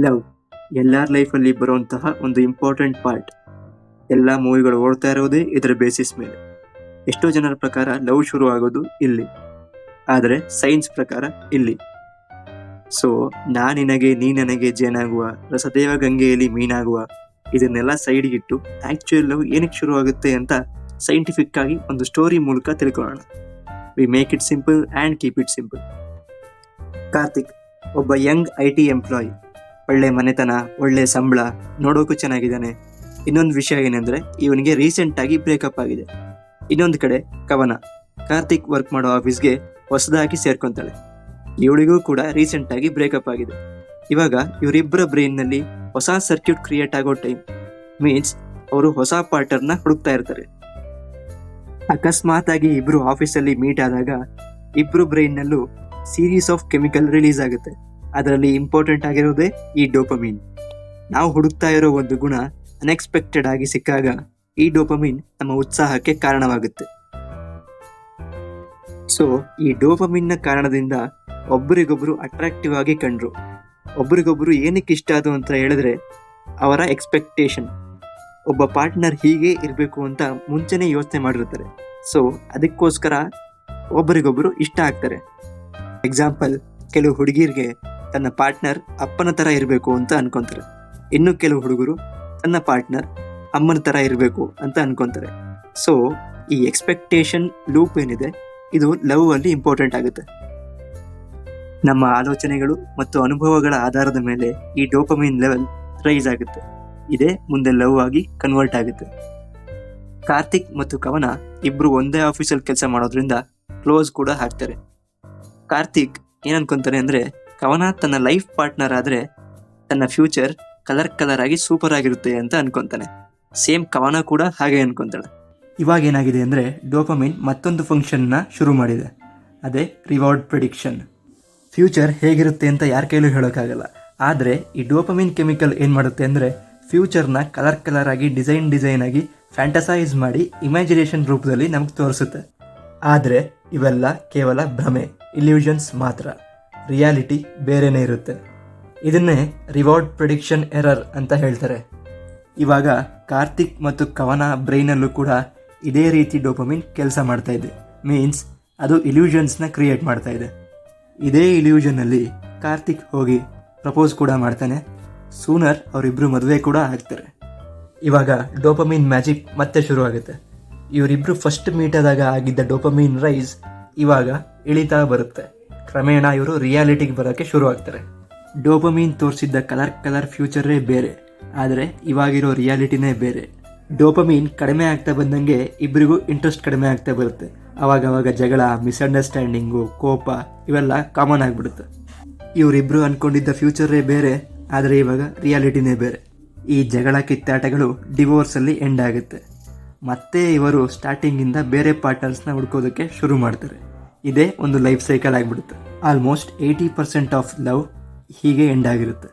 Love ಎಲ್ಲರ ಲೈಫಲ್ಲಿ ಬರುವಂತಹ ಒಂದು ಇಂಪಾರ್ಟೆಂಟ್ ಪಾರ್ಟ್. ಎಲ್ಲ ಮೂವಿಗಳು ಓಡ್ತಾ ಇರೋದೇ ಇದರ ಬೇಸಿಸ್ ಮೇಲೆ. ಎಷ್ಟೋ ಜನರ ಪ್ರಕಾರ ಲವ್ ಶುರು ಆಗೋದು ಇಲ್ಲಿ, ಆದರೆ ಸೈನ್ಸ್ ಪ್ರಕಾರ ಇಲ್ಲಿ. ಸೊ ನಾ ನಿನಗೆ ನೀ ನನಗೆ ಜೇನಾಗುವ, ರಸದೇವ ಗಂಗೆಯಲ್ಲಿ ಮೀನಾಗುವ, ಇದನ್ನೆಲ್ಲ ಸೈಡ್ಗಿಟ್ಟು ಆಕ್ಚುಯಲ್ ಲವ್ ಏನಕ್ಕೆ ಶುರು ಆಗುತ್ತೆ ಅಂತ ಸೈಂಟಿಫಿಕ್ ಆಗಿ ಒಂದು ಸ್ಟೋರಿ ಮೂಲಕ ತಿಳ್ಕೊಳ್ಳೋಣ. We make it simple and keep it simple. Karthik ಒಬ್ಬ ಯಂಗ್ IT ಎಂಪ್ಲಾಯಿ. ಒಳ್ಳೆ ಮನೆತನ, ಒಳ್ಳೆ ಸಂಬಳ, ನೋಡೋಕ್ಕೂ ಚೆನ್ನಾಗಿದ್ದಾನೆ. ಇನ್ನೊಂದು ವಿಷಯ ಏನಂದ್ರೆ ಇವನಿಗೆ ರೀಸೆಂಟ್ ಆಗಿ ಬ್ರೇಕಪ್ ಆಗಿದೆ. ಇನ್ನೊಂದು ಕಡೆ ಕವನ, ಕಾರ್ತಿಕ್ ವರ್ಕ್ ಮಾಡೋ ಆಫೀಸ್ಗೆ ಹೊಸದಾಗಿ ಸೇರ್ಕೊಂತಾಳೆ. ಇವಳಿಗೂ ಕೂಡ ರೀಸೆಂಟ್ ಆಗಿ ಬ್ರೇಕಪ್ ಆಗಿದೆ. ಇವಾಗ ಇವರಿಬ್ಬರ ಬ್ರೈನ್ನಲ್ಲಿ ಹೊಸ ಸರ್ಕ್ಯೂಟ್ ಕ್ರಿಯೇಟ್ ಆಗೋ ಟೈಮ್. ಮೀನ್ಸ್ ಅವರು ಹೊಸ ಪಾರ್ಟ್ನರ್ನ ಹುಡುಕ್ತಾ ಇರ್ತಾರೆ. ಅಕಸ್ಮಾತ್ ಆಗಿ ಇಬ್ರು ಆಫೀಸಲ್ಲಿ ಮೀಟ್ ಆದಾಗ ಇಬ್ರು ಬ್ರೈನ್ನಲ್ಲೂ ಸೀರೀಸ್ ಆಫ್ ಕೆಮಿಕಲ್ ರಿಲೀಸ್ ಆಗುತ್ತೆ. ಅದರಲ್ಲಿ ಇಂಪಾರ್ಟೆಂಟ್ ಆಗಿರೋದೇ ಈ ಡೋಪಮೀನ್. ನಾವು ಹುಡುಕ್ತಾ ಇರೋ ಒಂದು ಗುಣ ಅನ್ಎಕ್ಸ್ಪೆಕ್ಟೆಡ್ ಆಗಿ ಸಿಕ್ಕಾಗ ಈ ಡೋಪಮೀನ್ ನಮ್ಮ ಉತ್ಸಾಹಕ್ಕೆ ಕಾರಣವಾಗುತ್ತೆ. ಸೊ ಈ ಡೋಪಮೀನ್ನ ಕಾರಣದಿಂದ ಒಬ್ಬರಿಗೊಬ್ರು ಅಟ್ರಾಕ್ಟಿವ್ ಆಗಿ ಕಂಡ್ರು. ಒಬ್ರಿಗೊಬ್ರು ಏನಕ್ಕೆ ಇಷ್ಟ ಆದ್ರು ಅಂತ ಹೇಳಿದ್ರೆ ಅವರ ಎಕ್ಸ್ಪೆಕ್ಟೇಷನ್. ಒಬ್ಬ ಪಾರ್ಟ್ನರ್ ಹೀಗೆ ಇರಬೇಕು ಅಂತ ಮುಂಚೆನೇ ಯೋಚನೆ ಮಾಡಿರ್ತಾರೆ. ಸೊ ಅದಕ್ಕೋಸ್ಕರ ಒಬ್ಬರಿಗೊಬ್ರು ಇಷ್ಟ ಆಗ್ತಾರೆ. ಎಕ್ಸಾಂಪಲ್, ಕೆಲವು ಹುಡುಗಿರಿಗೆ ತನ್ನ ಪಾರ್ಟ್ನರ್ ಅಪ್ಪನ ಥರ ಇರಬೇಕು ಅಂತ ಅನ್ಕೊಂತಾರೆ. ಇನ್ನು ಕೆಲವು ಹುಡುಗರು ತನ್ನ ಪಾರ್ಟ್ನರ್ ಅಮ್ಮನ ಥರ ಇರಬೇಕು ಅಂತ ಅನ್ಕೊಂತಾರೆ. ಸೊ ಈ ಎಕ್ಸ್ಪೆಕ್ಟೇಷನ್ ಲೂಪ್ ಏನಿದೆ ಇದು ಲವ್ ಅಲ್ಲಿ ಇಂಪಾರ್ಟೆಂಟ್ ಆಗುತ್ತೆ. ನಮ್ಮ ಆಲೋಚನೆಗಳು ಮತ್ತು ಅನುಭವಗಳ ಆಧಾರದ ಮೇಲೆ ಈ ಡೋಪಮೈನ್ ಲೆವೆಲ್ ರೈಸ್ ಆಗುತ್ತೆ. ಇದೇ ಮುಂದೆ ಲವ್ ಆಗಿ ಕನ್ವರ್ಟ್ ಆಗುತ್ತೆ. ಕಾರ್ತಿಕ್ ಮತ್ತು ಕವನ ಇಬ್ರು ಒಂದೇ ಆಫೀಸಲ್ಲಿ ಕೆಲಸ ಮಾಡೋದ್ರಿಂದ ಕ್ಲೋಸ್ ಕೂಡ ಆಗ್ತಾರೆ. ಕಾರ್ತಿಕ್ ಏನನ್ಕೊಂತಾನೆ ಅಂದ್ರೆ ಕವನ ತನ್ನ ಲೈಫ್ ಪಾರ್ಟ್ನರ್ ಆದ್ರೆ ತನ್ನ ಫ್ಯೂಚರ್ ಕಲರ್ ಆಗಿ ಸೂಪರ್ ಆಗಿರುತ್ತೆ ಅಂತ ಅನ್ಕೊಂತಾನೆ. ಸೇಮ್ ಕವನ ಕೂಡ ಹಾಗೆ ಅನ್ಕೊಂತಾಳೆ. ಇವಾಗ ಏನಾಗಿದೆ ಅಂದ್ರೆ ಡೋಪಮೈನ್ ಮತ್ತೊಂದು ಫಂಕ್ಷನ್ನ ಶುರು ಮಾಡಿದೆ. ಅದೇ ರಿವಾರ್ಡ್ ಪ್ರಿಡಿಕ್ಷನ್. ಫ್ಯೂಚರ್ ಹೇಗಿರುತ್ತೆ ಅಂತ ಯಾರ ಕೈಲೂ ಹೇಳೋಕ್ಕಾಗಲ್ಲ. ಆದರೆ ಈ ಡೋಪಮೈನ್ ಕೆಮಿಕಲ್ ಏನು ಮಾಡುತ್ತೆ ಅಂದರೆ ಫ್ಯೂಚರ್ನ ಕಲರ್ ಆಗಿ ಡಿಸೈನ್ ಆಗಿ ಫ್ಯಾಂಟಸೈಸ್ ಮಾಡಿ ಇಮ್ಯಾಜಿನೇಷನ್ ರೂಪದಲ್ಲಿ ನಮಗೆ ತೋರಿಸುತ್ತೆ. ಆದರೆ ಇವೆಲ್ಲ ಕೇವಲ ಭ್ರಮೆ, ಇಲ್ಯೂಷನ್ಸ್ ಮಾತ್ರ. ರಿಯಾಲಿಟಿ ಬೇರೆನೇ ಇರುತ್ತೆ. ಇದನ್ನೇ ರಿವಾರ್ಡ್ ಪ್ರಿಡಿಕ್ಷನ್ ಎರರ್ ಅಂತ ಹೇಳ್ತಾರೆ. ಇವಾಗ ಕಾರ್ತಿಕ್ ಮತ್ತು ಕವನ ಬ್ರೈನಲ್ಲೂ ಕೂಡ ಇದೇ ರೀತಿ ಡೋಪಮೈನ್ ಕೆಲಸ ಮಾಡ್ತಾ ಇದೆ. ಮೀನ್ಸ್ ಅದು ಇಲ್ಯೂಷನ್ಸ್ನ ಕ್ರಿಯೇಟ್ ಮಾಡ್ತಾ ಇದೆ. ಇದೇ ಇಲ್ಯೂಷನ್ನಲ್ಲಿ ಕಾರ್ತಿಕ್ ಹೋಗಿ ಪ್ರಪೋಸ್ ಕೂಡ ಮಾಡ್ತಾನೆ. ಸೂನರ್ ಅವರಿಬ್ಬರು ಮದುವೆ ಕೂಡ ಆಗ್ತಾರೆ. ಇವಾಗ ಡೋಪಮೈನ್ ಮ್ಯಾಜಿಕ್ ಮತ್ತೆ ಶುರು ಆಗುತ್ತೆ. ಇವರಿಬ್ಬರು ಫಸ್ಟ್ ಮೀಟ್ ಆದಾಗ ಆಗಿದ್ದ ಡೋಪಮೈನ್ ರೈಸ್ ಇವಾಗ ಇಳಿತಾ ಬರುತ್ತೆ. ಕ್ರಮೇಣ ಇವರು ರಿಯಾಲಿಟಿಗೆ ಬರೋಕ್ಕೆ ಶುರು ಆಗ್ತಾರೆ. ಡೋಪಮೈನ್ ತೋರಿಸಿದ್ದ ಕಲರ್ ಫ್ಯೂಚರೇ ಬೇರೆ, ಆದರೆ ಇವಾಗಿರೋ ರಿಯಾಲಿಟಿನೇ ಬೇರೆ. ಡೋಪಮೈನ್ ಕಡಿಮೆ ಆಗ್ತಾ ಬಂದಂಗೆ ಇಬ್ಬರಿಗೂ ಇಂಟ್ರೆಸ್ಟ್ ಕಡಿಮೆ ಆಗ್ತಾ ಬರುತ್ತೆ. ಅವಾಗವಾಗ ಜಗಳ, ಮಿಸ್ಅಂಡರ್ಸ್ಟ್ಯಾಂಡಿಂಗು, ಕೋಪ ಇವೆಲ್ಲ ಕಾಮನ್ ಆಗಿಬಿಡುತ್ತೆ. ಇವರಿಬ್ಬರು ಅಂದ್ಕೊಂಡಿದ್ದ ಫ್ಯೂಚರೇ ಬೇರೆ, ಆದರೆ ಇವಾಗ ರಿಯಾಲಿಟಿನೇ ಬೇರೆ. ಈ ಜಗಳ ಕಿತ್ತಾಟಗಳು ಡಿವೋರ್ಸಲ್ಲಿ ಎಂಡ್ ಆಗುತ್ತೆ. ಮತ್ತೆ ಇವರು ಸ್ಟಾರ್ಟಿಂಗಿಂದ ಬೇರೆ ಪಾರ್ಟ್ನರ್ಸ್ನ ಹುಡ್ಕೋದಕ್ಕೆ ಶುರು ಮಾಡ್ತಾರೆ. ಇದೇ ಒಂದು ಲೈಫ್ ಸೈಕಲ್ ಆಗಿಬಿಡುತ್ತೆ. ಆಲ್ಮೋಸ್ಟ್ 80% ಆಫ್ ಲವ್ ಹೀಗೆ ಎಂಡ್ ಆಗಿರುತ್ತೆ.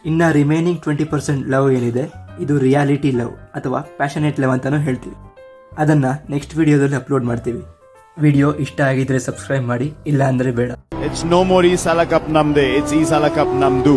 ಇನ್ನು ರಿಮೈನಿಂಗ್ 20% ಲವ್ ಏನಿದೆ ಇದು ರಿಯಾಲಿಟಿ ಲವ್ ಅಥವಾ ಪ್ಯಾಷನೇಟ್ ಲವ್ ಅಂತಲೂ ಹೇಳ್ತೀವಿ. ಅದನ್ನು ನೆಕ್ಸ್ಟ್ ವಿಡಿಯೋದಲ್ಲಿ ಅಪ್ಲೋಡ್ ಮಾಡ್ತೀವಿ. ವಿಡಿಯೋ ಇಷ್ಟ ಆಗಿದ್ರೆ ಸಬ್ಸ್ಕ್ರೈಬ್ ಮಾಡಿ, ಇಲ್ಲ ಅಂದರೆ ಬೇಡ. It's no more ಈ ಸಲ ಕಪ್ ನಮ್ದೆ, it's ಈ ಸಲ ಕಪ್ ನಮ್ದು.